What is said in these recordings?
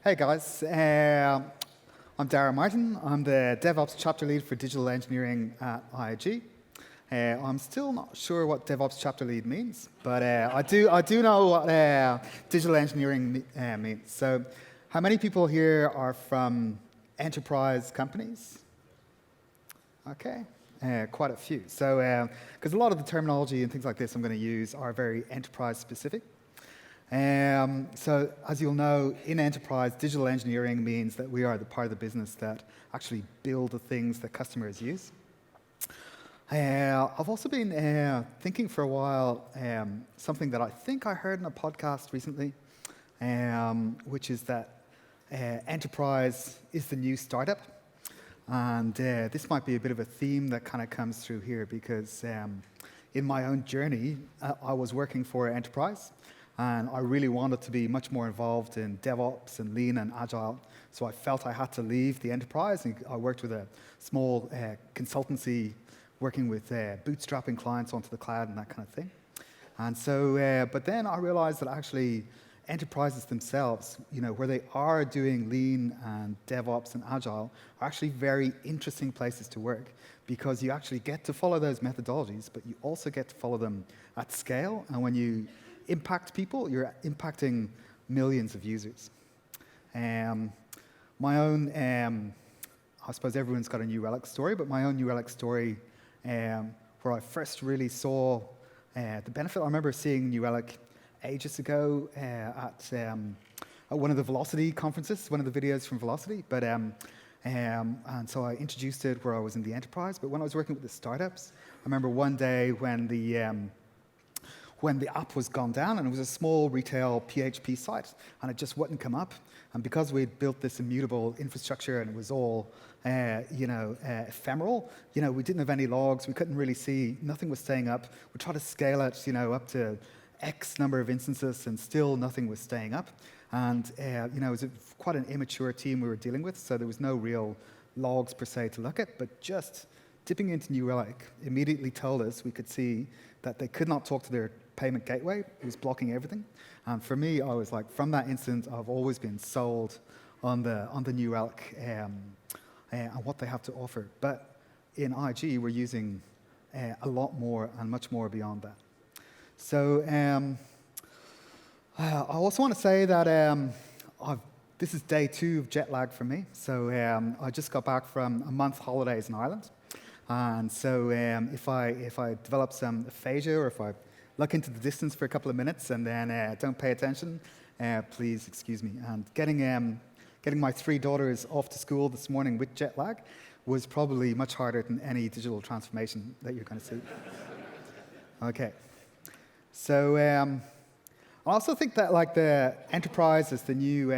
Hey guys, I'm Daragh Martin. I'm the DevOps chapter lead for digital engineering at IAG. I'm still not sure what DevOps chapter lead means, but I do know what digital engineering means. So, how many people here are from enterprise companies? Okay, quite a few. So, because a lot of the terminology and things like this I'm going to use are very enterprise specific. So as you'll know, in enterprise, digital engineering means that we are the part of the business that actually build the things that customers use. I've also been thinking for a while something that I think I heard in a podcast recently, which is that enterprise is the new startup. And this might be a bit of a theme that kind of comes through here because in my own journey, I was working for enterprise. And I really wanted to be much more involved in DevOps and Lean and Agile. So I felt I had to leave the enterprise. And I worked with a small consultancy working with bootstrapping clients onto the cloud and that kind of thing. And so, but then I realized that actually enterprises themselves, where they are doing Lean and DevOps and Agile, are actually very interesting places to work because you actually get to follow those methodologies, but you also get to follow them at scale. And when you impact people, you're impacting millions of users. My own, I suppose everyone's got a New Relic story, but my own New Relic story, where I first really saw the benefit. I remember seeing New Relic ages ago at one of the Velocity conferences, one of the videos from Velocity. But and so I introduced it where I was in the enterprise. But when I was working with the startups, I remember one day when the app was gone down, and it was a small retail PHP site, and it just wouldn't come up. And because we'd built this immutable infrastructure and it was all, ephemeral, we didn't have any logs. We couldn't really see. Nothing was staying up. We tried to scale it, up to X number of instances, and still nothing was staying up. And it was quite an immature team we were dealing with, so there was no real logs per se to look at. But just dipping into New Relic immediately told us we could see that they could not talk to their payment gateway. It was blocking everything. And for me, I was like, from that instant, I've always been sold on the New Relic and what they have to offer. But in IAG, we're using a lot more and much more beyond that. So I also want to say that this is day 2 of jet lag for me. So I just got back from a month holidays in Ireland. And so if I develop some aphasia, or if I look into the distance for a couple of minutes and then don't pay attention, please excuse me. And getting my 3 daughters off to school this morning with jet lag was probably much harder than any digital transformation that you're going to see. Okay. So I also think that like the enterprise is the new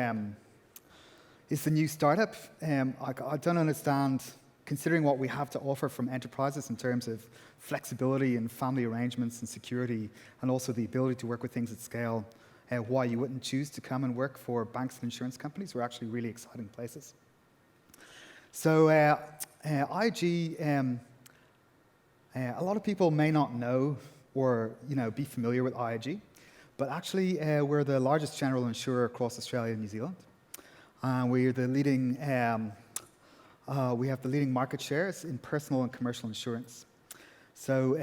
startup. I don't understand, considering what we have to offer from enterprises in terms of flexibility and family arrangements and security, and also the ability to work with things at scale, why you wouldn't choose to come and work for banks and insurance companies. We're actually really exciting places. So IAG, a lot of people may not know or be familiar with IAG, but actually we're the largest general insurer across Australia and New Zealand. We're the leading we have the leading market shares in personal and commercial insurance. So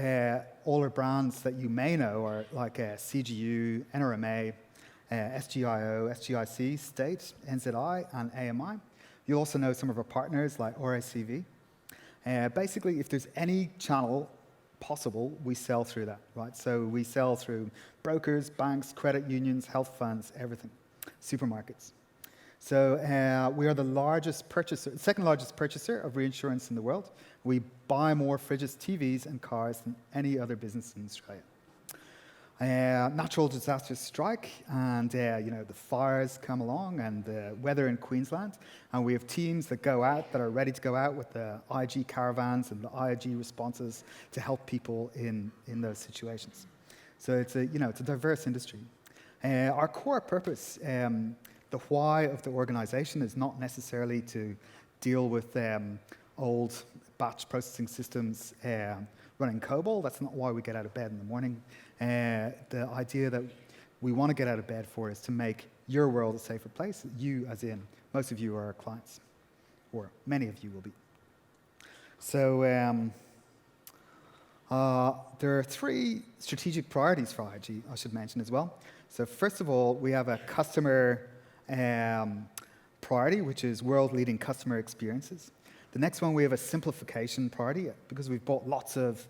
all our brands that you may know are like CGU, NRMA, SGIO, SGIC, State, NZI, and AMI. You'll also know some of our partners like RACV. Basically, if there's any channel possible, we sell through that, right? So we sell through brokers, banks, credit unions, health funds, everything, supermarkets. So we are the second largest purchaser of reinsurance in the world. We buy more fridges, TVs, and cars than any other business in Australia. Natural disasters strike, and the fires come along, and the weather in Queensland, and we have teams that go out, that are ready to go out with the IAG caravans and the IAG responses to help people in those situations. So it's a diverse industry. Our core purpose. The why of the organization is not necessarily to deal with old batch processing systems running COBOL. That's not why we get out of bed in the morning. The idea that we want to get out of bed for is to make your world a safer place. You, as in, most of you are our clients, or many of you will be. So there are 3 strategic priorities for IAG, I should mention as well. So first of all, we have a customer priority, which is world-leading customer experiences. The next one, we have a simplification priority, because we've bought lots of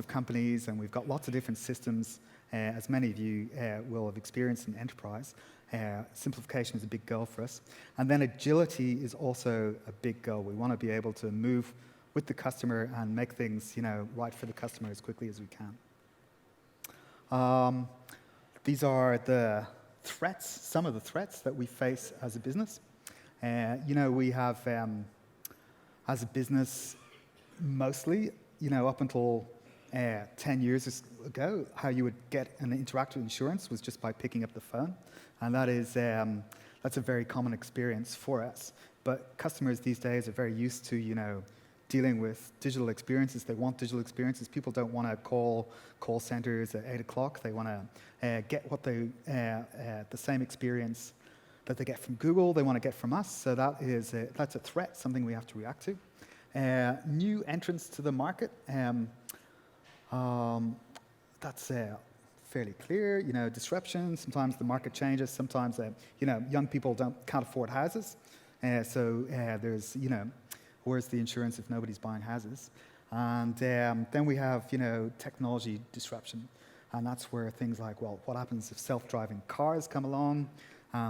companies and we've got lots of different systems, as many of you will have experienced in enterprise. Simplification is a big goal for us. And then agility is also a big goal. We want to be able to move with the customer and make things, right for the customer as quickly as we can. These are the threats, some of the threats that we face as a business. We have, as a business, mostly, up until 10 years ago, how you would get and interact with insurance was just by picking up the phone. And that's a very common experience for us. But customers these days are very used to, dealing with digital experiences. They want digital experiences. People don't want to call centers at 8 o'clock. They want to get the same experience that they get from Google, they want to get from us. So that's a threat, something we have to react to. New entrants to the market. That's fairly clear. Disruption. Sometimes the market changes. Sometimes young people can't afford houses. So there's where's the insurance if nobody's buying houses? And then we have technology disruption, and that's where things like, well, what happens if self-driving cars come along?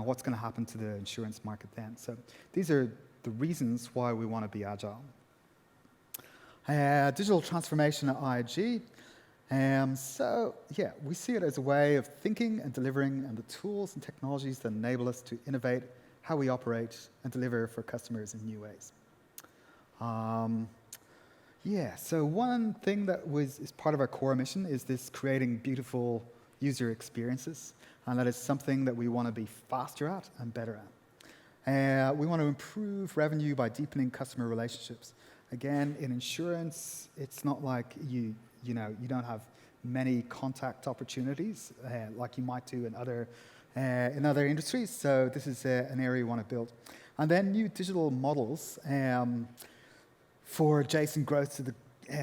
What's going to happen to the insurance market then? So these are the reasons why we want to be agile. Digital transformation at IAG. We see it as a way of thinking and delivering, and the tools and technologies that enable us to innovate how we operate and deliver for customers in new ways. So one thing that is part of our core mission is this creating beautiful user experiences, and that is something that we want to be faster at and better at. We want to improve revenue by deepening customer relationships. Again, in insurance, it's not like you don't have many contact opportunities like you might do in other industries. So this is an area we want to build. And then new digital models for adjacent growth to the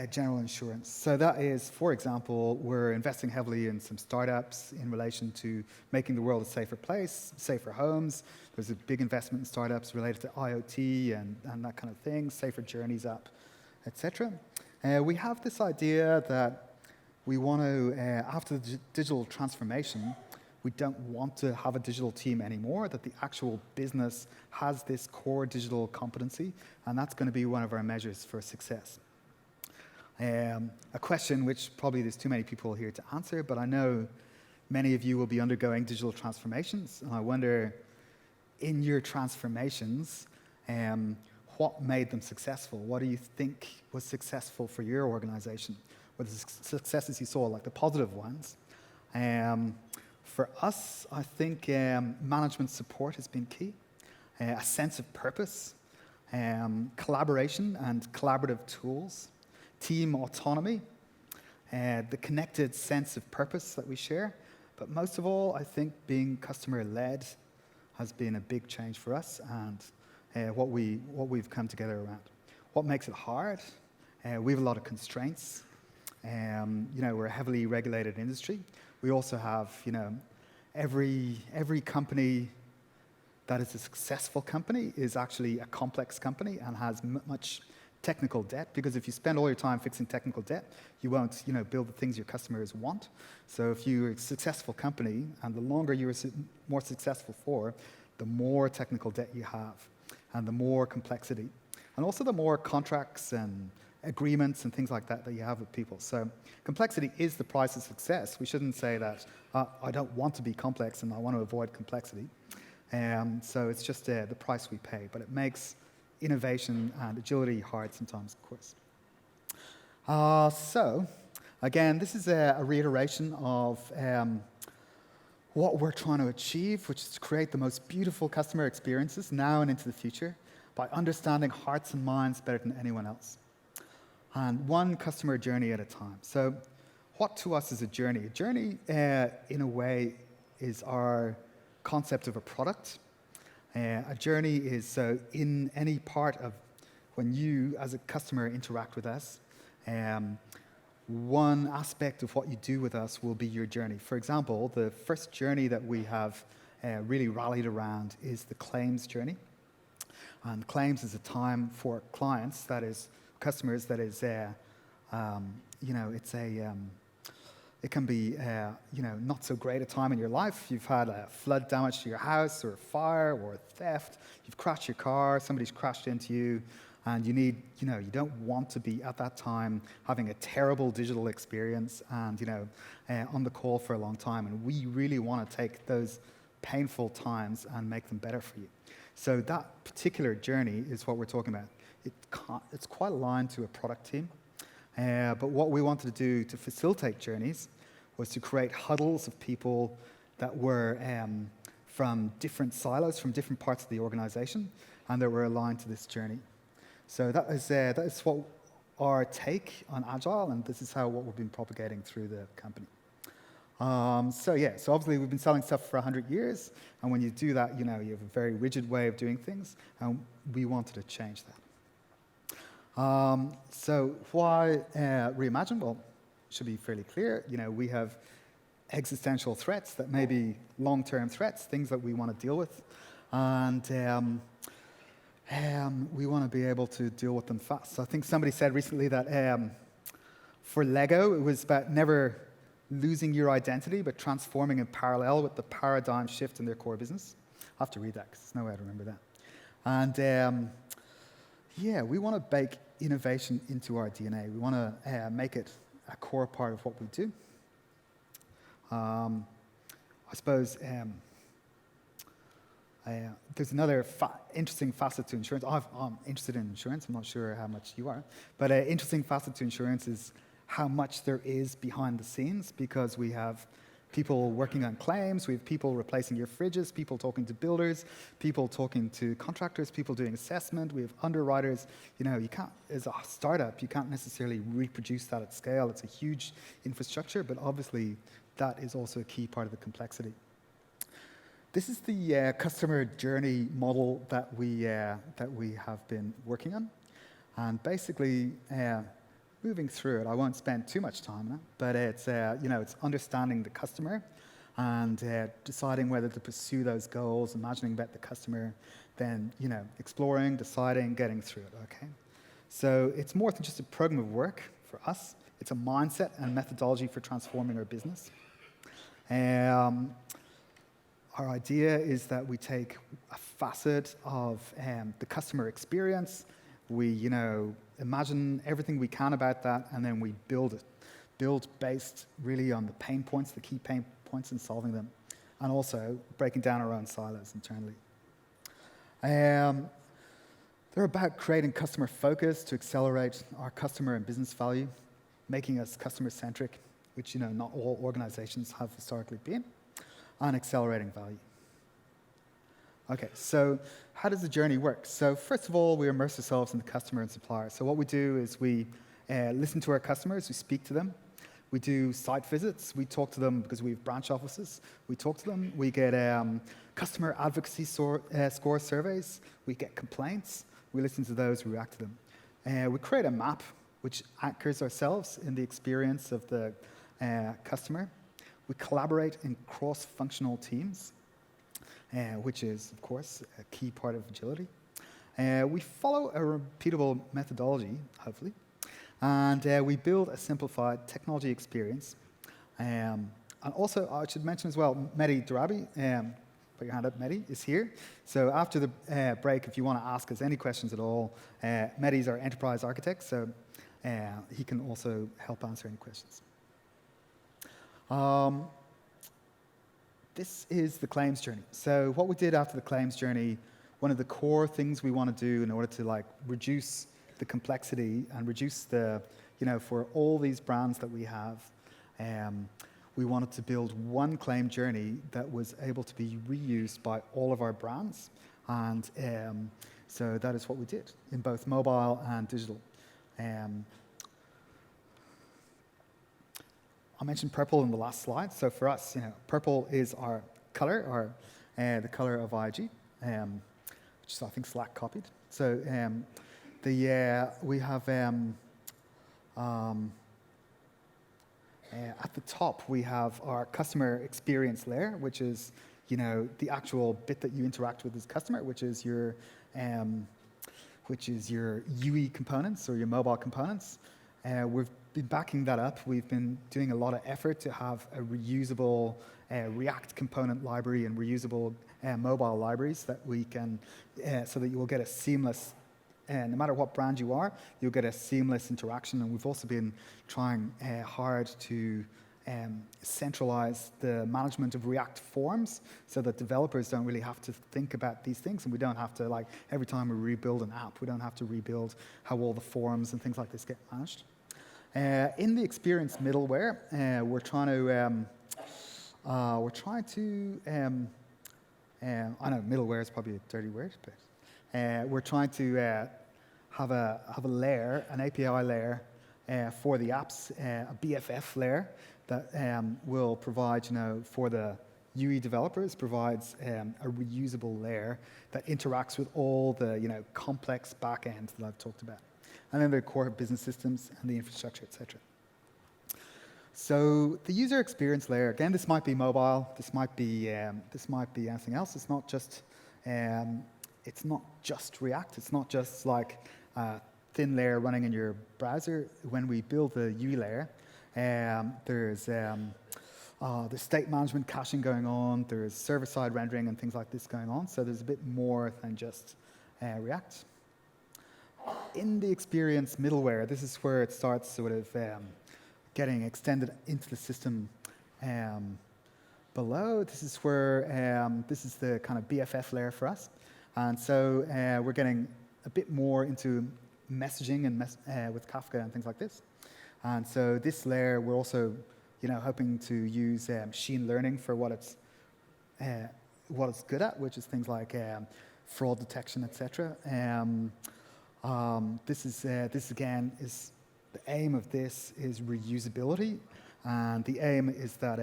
general insurance. So that is, for example, we're investing heavily in some startups in relation to making the world a safer place, safer homes. There's a big investment in startups related to IoT and that kind of thing, safer journeys app, etc. We have this idea that we want to, after the digital transformation, we don't want to have a digital team anymore, that the actual business has this core digital competency, and that's going to be one of our measures for success. A question which probably there's too many people here to answer, but I know many of you will be undergoing digital transformations, and I wonder, in your transformations, what made them successful? What do you think was successful for your organization? What are the successes you saw, like the positive ones? For us, I think management support has been key. A sense of purpose, collaboration and collaborative tools, team autonomy, the connected sense of purpose that we share. But most of all, I think being customer-led has been a big change for us, and what we've come together around. What makes it hard? We have a lot of constraints. We're a heavily regulated industry. We also have, every company that is a successful company is actually a complex company and has much technical debt, because if you spend all your time fixing technical debt, you won't, build the things your customers want. So if you're a successful company, and the longer you're more successful for, the more technical debt you have, and the more complexity, and also the more contracts and agreements and things like that you have with people. So complexity is the price of success. We shouldn't say that, I don't want to be complex and I want to avoid complexity. So it's just the price we pay, but it makes innovation and agility hard sometimes, of course. So again, this is a reiteration of what we're trying to achieve, which is to create the most beautiful customer experiences now and into the future by understanding hearts and minds better than anyone else. And one customer journey at a time. So what to us is a journey? A journey, in a way, is our concept of a product. A journey is so in any part of when you, as a customer, interact with us, one aspect of what you do with us will be your journey. For example, the first journey that we have really rallied around is the claims journey. And claims is a time for clients, that is, customers, that is, it can be, not so great a time in your life. You've had a flood damage to your house, or a fire, or theft. You've crashed your car, somebody's crashed into you, and you need, you don't want to be at that time having a terrible digital experience and, on the call for a long time. And we really want to take those painful times and make them better for you. So that particular journey is what we're talking about. It's quite aligned to a product team. But what we wanted to do to facilitate journeys was to create huddles of people that were from different silos, from different parts of the organization, and that were aligned to this journey. So that is what our take on Agile, and this is what we've been propagating through the company. So obviously we've been selling stuff for 100 years, and when you do that, you have a very rigid way of doing things, and we wanted to change that. So why reimagine? Well, it should be fairly clear. We have existential threats that may be long-term threats, things that we want to deal with, and we want to be able to deal with them fast. So I think somebody said recently that for Lego, it was about never losing your identity, but transforming in parallel with the paradigm shift in their core business. I have to read that because there's no way to remember that. And we want to bake innovation into our DNA. We want to make it a core part of what we do. I suppose there's another interesting facet to insurance. I'm interested in insurance. I'm not sure how much you are. But an interesting facet to insurance is how much there is behind the scenes, because we have people working on claims, we have people replacing your fridges, people talking to builders, people talking to contractors, people doing assessment, we have underwriters. You can't, as a startup, you can't necessarily reproduce that at scale. It's a huge infrastructure, but obviously that is also a key part of the complexity. This is the customer journey model that we have been working on, and basically moving through it. I won't spend too much time on it, but it's it's understanding the customer and deciding whether to pursue those goals, imagining about the customer, then exploring, deciding, getting through it. Okay, so it's more than just a program of work for us. It's a mindset and methodology for transforming our business. Our idea is that we take a facet of the customer experience, we imagine everything we can about that, and then we build it. Build based really on the pain points, the key pain points, and solving them, and also breaking down our own silos internally. They're about creating customer focus to accelerate our customer and business value, making us customer-centric, which not all organizations have historically been, and accelerating value. Okay, so how does the journey work? So first of all, we immerse ourselves in the customer and supplier. So what we do is we listen to our customers, we speak to them, we do site visits, we talk to them because we have branch offices, we talk to them, we get customer advocacy score surveys, we get complaints, we listen to those, we react to them. We create a map which anchors ourselves in the experience of the customer. We collaborate in cross-functional teams, which is, of course, a key part of agility. We follow a repeatable methodology, hopefully, and we build a simplified technology experience. And also, I should mention as well, Mehdi Darabi, put your hand up, Mehdi, is here. So after the break, if you want to ask us any questions at all, Mehdi's our enterprise architect, so he can also help answer any questions. This is the claims journey. So what we did after the claims journey, one of the core things we want to do in order to reduce the complexity and reduce the, for all these brands that we have, we wanted to build one claim journey that was able to be reused by all of our brands. And so that is what we did in both mobile and digital. I mentioned purple in the last slide. So for us, purple is our color, the color of IAG, which is, I think, Slack copied. So we have at the top we have our customer experience layer, which is the actual bit that you interact with as customer, which is your UE components or your mobile components. We've been backing that up. We've been doing a lot of effort to have a reusable React component library and reusable mobile libraries that we can, so that you will get a seamless, no matter what brand you are, you'll get a seamless interaction. And we've also been trying hard to centralize the management of React forms so that developers don't really have to think about these things, and we don't have to, like, every time we rebuild an app, we don't have to rebuild how all the forms and things like this get managed. In the experience middleware, we're trying to I know middleware is probably a dirty word, but we're trying to have a layer, an API layer for the apps, a BFF layer that will provide, for the UE developers, provides a reusable layer that interacts with all the, complex backends that I've talked about. And then the core business systems and the infrastructure, etc. So the user experience layer, again, this might be mobile, this might be anything else. It's not just React. It's not just like a thin layer running in your browser. When we build the UE layer, there's state management caching going on. There's server-side rendering and things like this going on. So there's a bit more than just React. In the experience middleware, this is where it starts sort of getting extended into the system below. This is where this is the kind of BFF layer for us. And so we're getting a bit more into messaging and with Kafka and things like this. And so this layer, we're also hoping to use machine learning for what it's good at, which is things like fraud detection, etc. This again is the aim of this is reusability, and the aim is that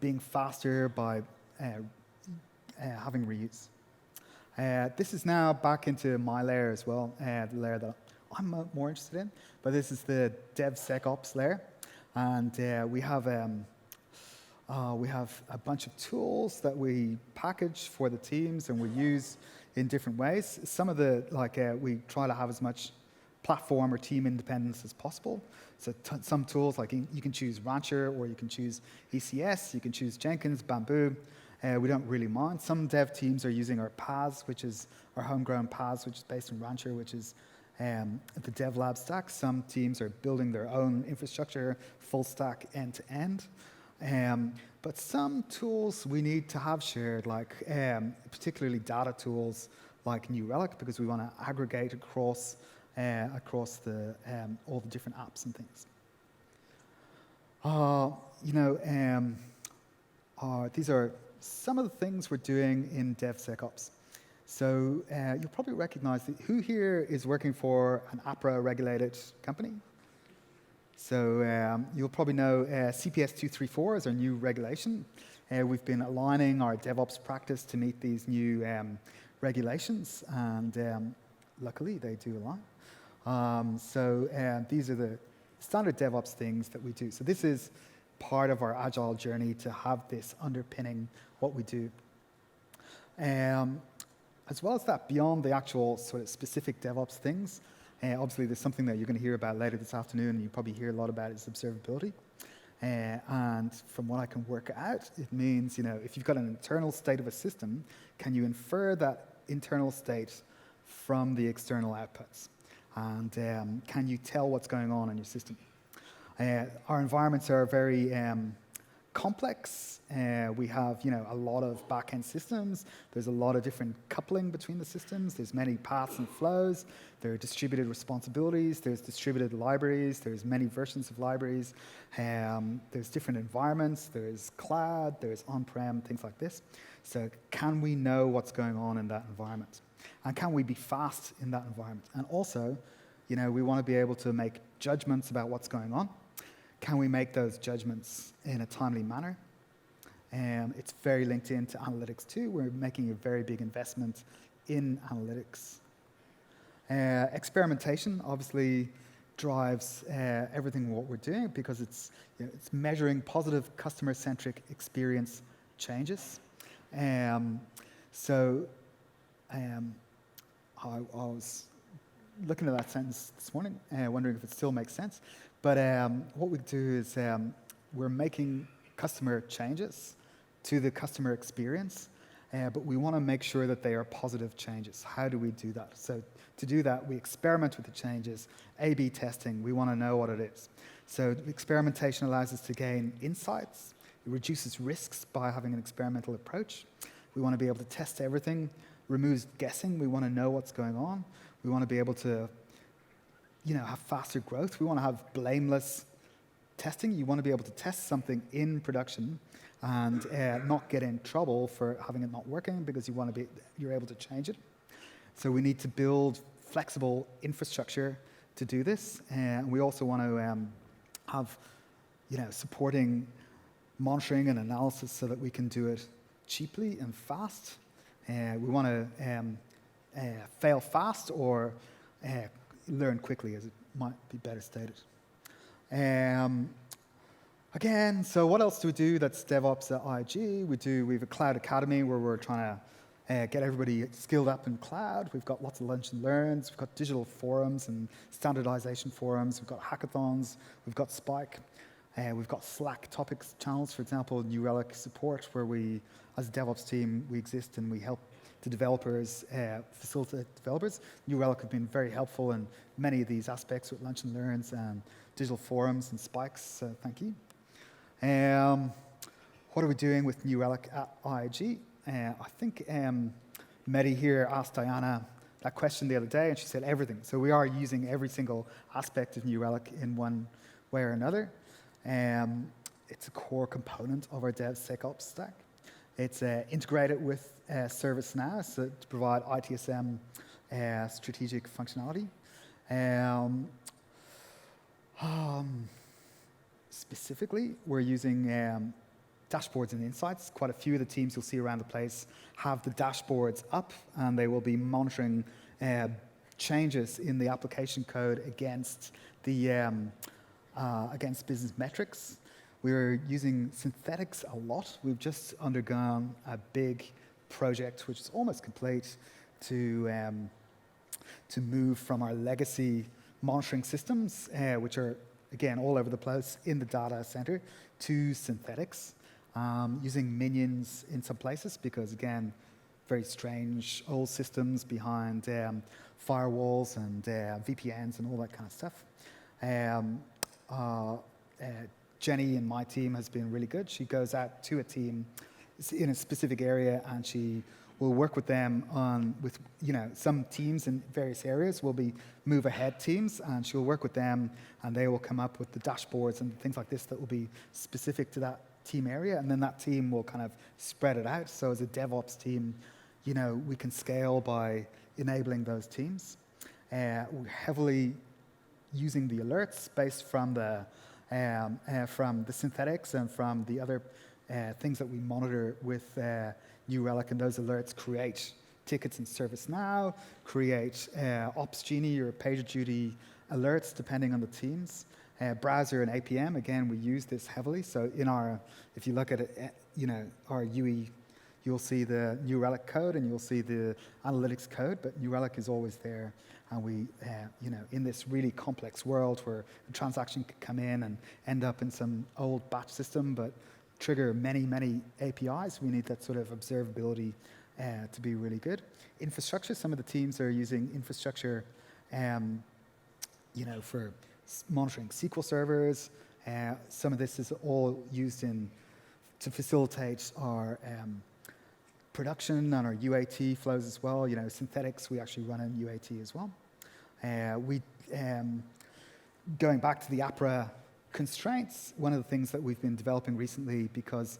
being faster by having reuse. This is now back into my layer as well, the layer that I'm more interested in. But this is the DevSecOps layer, and we have a bunch of tools that we package for the teams and we use in different ways. Some of the, we try to have as much platform or team independence as possible. So some tools, like you can choose Rancher or you can choose ECS, you can choose Jenkins, Bamboo. We don't really mind. Some dev teams are using our PaaS, which is our homegrown PaaS, which is based in Rancher, which is the dev lab stack. Some teams are building their own infrastructure, full stack, end to end. But some tools we need to have shared, like particularly data tools like New Relic, because we want to aggregate across the all the different apps and things. These are some of the things we're doing in DevSecOps. So you'll probably recognize that who here is working for an APRA-regulated company? So you'll probably know CPS 234 is our new regulation. We've been aligning our DevOps practice to meet these new regulations, and luckily they do align. These are the standard DevOps things that we do. So this is part of our agile journey to have this underpinning what we do. As well as that, beyond the actual sort of specific DevOps things, obviously there's something that you're going to hear about later this afternoon, and you probably hear a lot about is observability. And from what I can work out, it means, if you've got an internal state of a system, can you infer that internal state from the external outputs? And can you tell what's going on in your system? Our environments are very complex. We have, a lot of back-end systems. There's a lot of different coupling between the systems. There's many paths and flows. There are distributed responsibilities. There's distributed libraries. There's many versions of libraries. There's different environments. There's cloud. There's on-prem, things like this. So can we know what's going on in that environment? And can we be fast in that environment? And also, we want to be able to make judgments about what's going on. can we make those judgments in a timely manner? It's very linked into analytics too. We're making a very big investment in analytics. Experimentation obviously drives everything what we're doing because it's measuring positive customer-centric experience changes. I was looking at that sentence this morning, wondering if it still makes sense. But what we do is we're making customer changes to the customer experience, but we want to make sure that they are positive changes. How do we do that? So to do that, we experiment with the changes, A/B testing. We want to know what it is. So experimentation allows us to gain insights. It reduces risks by having an experimental approach. We want to be able to test everything, removes guessing. We want to know what's going on. We want to be able to have faster growth. We want to have blameless testing. You want to be able to test something in production and not get in trouble for having it not working because you're able to change it. So we need to build flexible infrastructure to do this. And we also want to have supporting monitoring and analysis so that we can do it cheaply and fast. We want to fail fast or learn quickly, as it might be better stated. Again, so what else do we do that's DevOps at IAG? We have a cloud academy where we're trying to get everybody skilled up in cloud. We've got lots of lunch and learns. We've got digital forums and standardization forums. We've got hackathons. We've got Spike. We've got Slack topics channels, for example, New Relic support, where we, as a DevOps team, we exist and we help the developers, facilitate developers. New Relic have been very helpful in many of these aspects with lunch and learns and digital forums and spikes, so thank you. What are we doing with New Relic at IAG? I think Mehdi here asked Diana that question the other day, and she said everything. So we are using every single aspect of New Relic in one way or another. It's a core component of our DevSecOps stack. It's integrated with ServiceNow so to provide ITSM strategic functionality. Specifically, we're using dashboards and insights. Quite a few of the teams you'll see around the place have the dashboards up, and they will be monitoring changes in the application code against the against business metrics. We're using synthetics a lot. We've just undergone a big project, which is almost complete, to move from our legacy monitoring systems, which are, again, all over the place in the data center, to synthetics, using minions in some places because, again, very strange old systems behind firewalls and VPNs and all that kind of stuff. Jenny in my team has been really good. She goes out to a team in a specific area and she will work with them with some teams in various areas will be move ahead teams, and she'll work with them and they will come up with the dashboards and things like this that will be specific to that team area, and then that team will kind of spread it out. So as a DevOps team, we can scale by enabling those teams. We're heavily using the alerts based from the synthetics and from the other things that we monitor with New Relic, and those alerts create tickets in ServiceNow, create Ops Genie or PagerDuty alerts depending on the teams. Browser and APM, again, we use this heavily. So if you look at it, our UE, you'll see the New Relic code and you'll see the analytics code, but New Relic is always there. And we, in this really complex world where a transaction could come in and end up in some old batch system, but trigger many, many APIs, we need that sort of observability to be really good. Infrastructure, some of the teams are using infrastructure, for monitoring SQL servers. Some of this is all used to facilitate our production and our UAT flows as well. Synthetics, we actually run in UAT as well. Going back to the APRA constraints, one of the things that we've been developing recently, because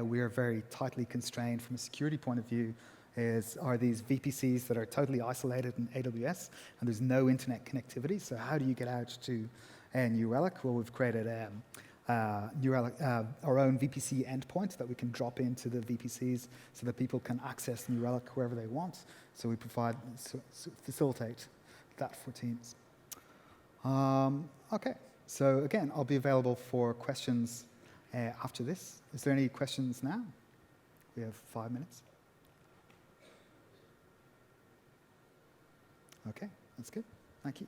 we are very tightly constrained from a security point of view, are these VPCs that are totally isolated in AWS, and there's no internet connectivity. So how do you get out to New Relic? Well, we've created New Relic, our own VPC endpoint that we can drop into the VPCs so that people can access New Relic wherever they want. So we facilitate that for teams. Okay, so again, I'll be available for questions after this. Is there any questions now? We have 5 minutes. Okay, that's good. Thank you.